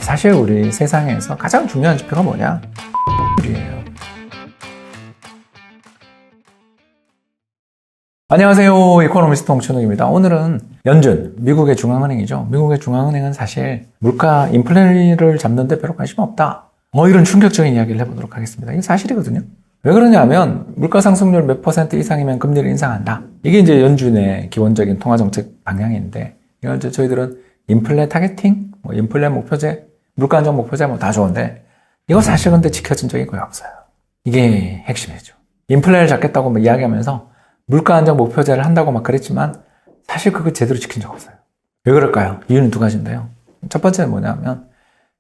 사실 우리 세상에서 가장 중요한 지표가 뭐냐? 이에요. 안녕하세요. 이코노미스트 홍춘욱입니다. 오늘은 연준, 미국의 중앙은행이죠. 미국의 중앙은행은 사실 물가 인플레를 잡는 데 별로 관심 없다. 이런 충격적인 이야기를 해보도록 하겠습니다. 이게 사실이거든요. 왜 그러냐면 물가 상승률 몇 % 이상이면 금리를 인상한다. 이게 이제 연준의 기본적인 통화정책 방향인데, 이건 이제 저희들은 인플레 타겟팅, 인플레 목표제, 물가 안정 목표제 다 좋은데, 이거 사실 근데 지켜진 적이 거의 없어요. 이게 핵심이죠. 인플레를 잡겠다고 이야기하면서 물가 안정 목표제를 한다고 막 그랬지만 사실 그거 제대로 지킨 적 없어요. 왜 그럴까요? 이유는 두 가지인데요. 첫 번째는 뭐냐면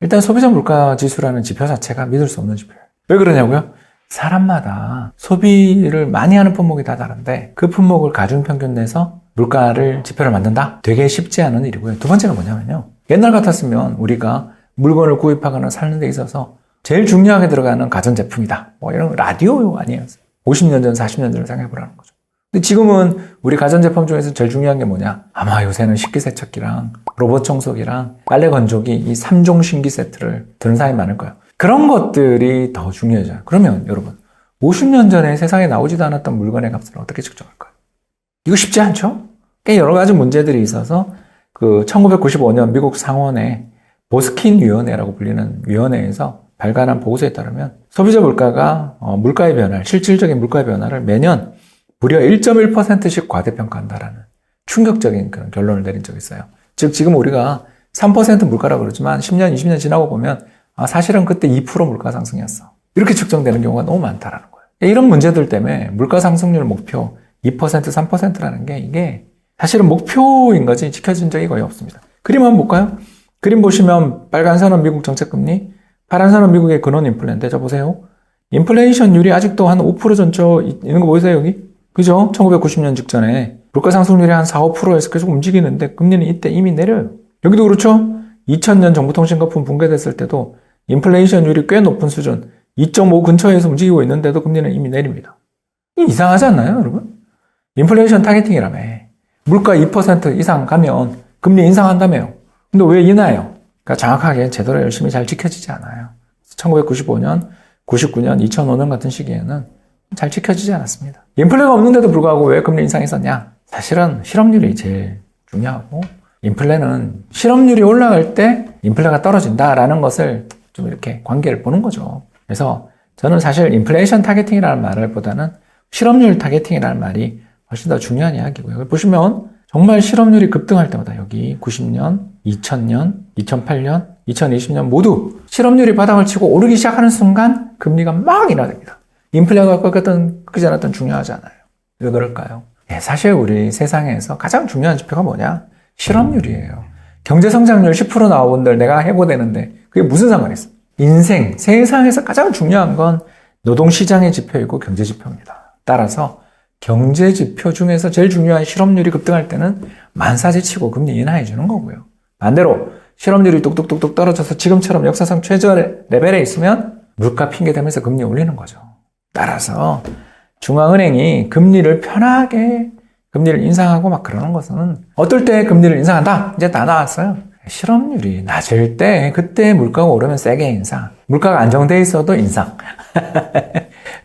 일단 소비자 물가 지수라는 지표 자체가 믿을 수 없는 지표예요. 왜 그러냐고요? 사람마다 소비를 많이 하는 품목이 다 다른데 그 품목을 가중평균 내서 물가를 지표를 만든다? 되게 쉽지 않은 일이고요. 두 번째가 뭐냐면요. 옛날 같았으면 우리가 물건을 구입하거나 사는 데 있어서 제일 중요하게 들어가는 가전제품이다. 이런 라디오 아니에요. 50년 전, 40년 전을 생각해보라는 거죠. 근데 지금은 우리 가전제품 중에서 제일 중요한 게 뭐냐? 아마 요새는 식기세척기랑 로봇 청소기랑 빨래 건조기 이 3종 신기 세트를 드는 사람이 많을 거예요. 그런 것들이 더 중요해져요. 그러면 여러분 50년 전에 세상에 나오지도 않았던 물건의 값을 어떻게 측정할까요? 이거 쉽지 않죠? 꽤 여러 가지 문제들이 있어서 1995년 미국 상원의 보스킨 위원회라고 불리는 위원회에서 발간한 보고서에 따르면 소비자 물가가 물가의 변화를, 실질적인 물가의 변화를 매년 무려 1.1%씩 과대평가한다라는 충격적인 그런 결론을 내린 적이 있어요. 즉 지금 우리가 3% 물가라고 그러지만 10년, 20년 지나고 보면 사실은 그때 2% 물가 상승이었어. 이렇게 측정되는 경우가 너무 많다라는 거예요. 이런 문제들 때문에 물가 상승률 목표 2%, 3%라는 게 이게 사실은 목표인 거지 지켜진 적이 거의 없습니다. 그림 한번 볼까요? 그림 보시면 빨간 선은 미국 정책금리, 파란 선은 미국의 근원 인플레인데 저 보세요. 인플레이션율이 아직도 한 5% 전초 있는 거 보이세요 여기? 그죠? 1990년 직전에 물가 상승률이 한 4, 5%에서 계속 움직이는데 금리는 이때 이미 내려요. 여기도 그렇죠? 2000년 정부통신거품 붕괴됐을 때도 인플레이션율이 꽤 높은 수준 2.5 근처에서 움직이고 있는데도 금리는 이미 내립니다. 이상하지 않나요 여러분? 인플레이션 타겟팅이라며. 물가 2% 이상 가면 금리 인상한다며요. 근데 왜 인하해요? 그러니까 정확하게 제대로 열심히 잘 지켜지지 않아요. 1995년, 99년, 2005년 같은 시기에는 잘 지켜지지 않았습니다. 인플레가 없는데도 불구하고 왜 금리 인상이 있었냐? 사실은 실업률이 제일 중요하고 인플레는 실업률이 올라갈 때 인플레가 떨어진다라는 것을 좀 이렇게 관계를 보는 거죠. 그래서 저는 사실 인플레이션 타겟팅이라는 말보다는 실업률 타겟팅이라는 말이 훨씬 더 중요한 이야기고요. 여기 보시면 정말 실업률이 급등할 때마다 여기 90년, 2000년, 2008년, 2020년 모두 실업률이 바닥을 치고 오르기 시작하는 순간 금리가 막 인하됩니다. 인플레가 꺾였든 않았든 중요하지 않아요. 왜 그럴까요? 사실 우리 세상에서 가장 중요한 지표가 뭐냐? 실업률이에요. 경제성장률 10% 나오는데 내가 해고되는데 그게 무슨 상관이 있어? 인생, 세상에서 가장 중요한 건 노동시장의 지표이고 경제지표입니다. 따라서 경제지표 중에서 제일 중요한 실업률이 급등할 때는 만사지치고 금리 인하해 주는 거고요. 반대로 실업률이 뚝뚝뚝뚝 떨어져서 지금처럼 역사상 최저 레벨에 있으면 물가 핑계 대면서 금리 올리는 거죠. 따라서 중앙은행이 금리를 편하게 금리를 인상하고 막 그러는 것은 어떨 때 금리를 인상한다? 이제 다 나왔어요. 실업률이 낮을 때 그때 물가가 오르면 세게 인상. 물가가 안정돼 있어도 인상.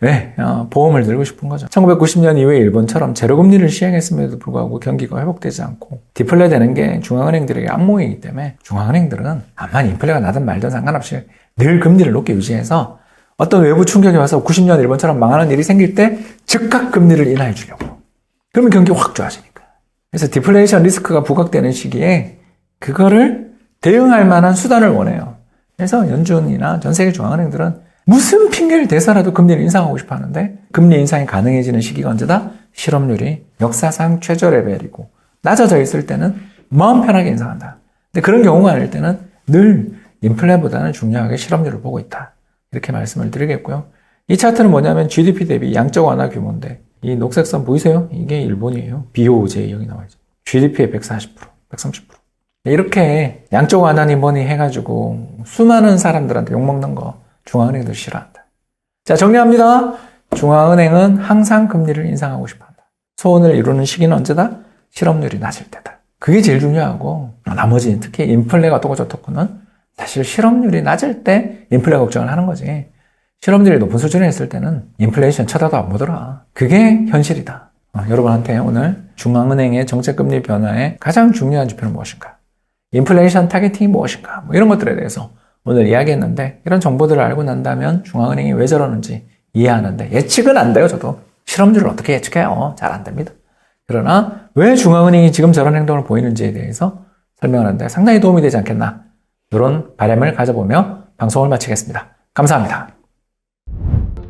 왜? 보험을 들고 싶은 거죠. 1990년 이후에 일본처럼 제로금리를 시행했음에도 불구하고 경기가 회복되지 않고 디플레 되는 게 중앙은행들에게 악몽이기 때문에 중앙은행들은 암만 인플레가 나든 말든 상관없이 늘 금리를 높게 유지해서 어떤 외부 충격이 와서 90년 일본처럼 망하는 일이 생길 때 즉각 금리를 인하해 주려고. 그러면 경기가 확 좋아지니까. 그래서 디플레이션 리스크가 부각되는 시기에 그거를 대응할 만한 수단을 원해요. 그래서 연준이나 전 세계 중앙은행들은 무슨 핑계를 대서라도 금리를 인상하고 싶어 하는데 금리 인상이 가능해지는 시기가 언제다? 실업률이 역사상 최저 레벨이고 낮아져 있을 때는 마음 편하게 인상한다. 근데 그런 경우가 아닐 때는 늘 인플레보다는 중요하게 실업률을 보고 있다. 이렇게 말씀을 드리겠고요. 이 차트는 뭐냐면 GDP 대비 양적 완화 규모인데 이 녹색선 보이세요? 이게 일본이에요. BOJ 여기 나와있죠. GDP의 140%, 130%. 이렇게 양적 완화니 뭐니 해가지고 수많은 사람들한테 욕먹는 거 중앙은행들 싫어한다. 자, 정리합니다. 중앙은행은 항상 금리를 인상하고 싶어한다. 소원을 이루는 시기는 언제다? 실업률이 낮을 때다. 그게 제일 중요하고 나머지 특히 인플레가 어떻고 저떻고는 사실 실업률이 낮을 때 인플레 걱정을 하는 거지. 실업률이 높은 수준에 있을 때는 인플레이션 쳐다도 안 보더라. 그게 현실이다. 여러분한테 오늘 중앙은행의 정책금리 변화의 가장 중요한 지표는 무엇인가? 인플레이션 타겟팅이 무엇인가? 뭐 이런 것들에 대해서 오늘 이야기했는데 이런 정보들을 알고 난다면 중앙은행이 왜 저러는지 이해하는데 예측은 안 돼요. 저도 실업률을 어떻게 예측해요? 잘 안 됩니다. 그러나 왜 중앙은행이 지금 저런 행동을 보이는지에 대해서 설명하는데 상당히 도움이 되지 않겠나? 이런 바람을 가져보며 방송을 마치겠습니다. 감사합니다.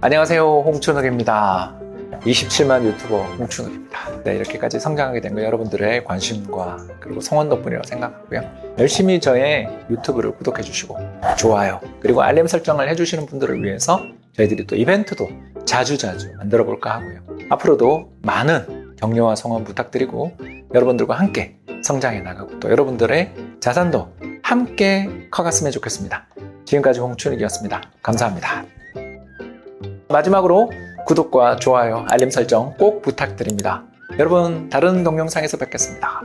안녕하세요. 홍춘욱입니다. 27만 유튜버 홍춘욱입니다. 네, 이렇게까지 성장하게 된 거 여러분들의 관심과 그리고 성원 덕분이라고 생각하고요. 열심히 저의 유튜브를 구독해 주시고 좋아요 그리고 알림 설정을 해주시는 분들을 위해서 저희들이 또 이벤트도 자주자주 만들어 볼까 하고요. 앞으로도 많은 격려와 성원 부탁드리고 여러분들과 함께 성장해 나가고 또 여러분들의 자산도 함께 커갔으면 좋겠습니다. 지금까지 홍춘욱이었습니다. 감사합니다. 마지막으로 구독과 좋아요, 알림 설정 꼭 부탁드립니다. 여러분, 다른 동영상에서 뵙겠습니다.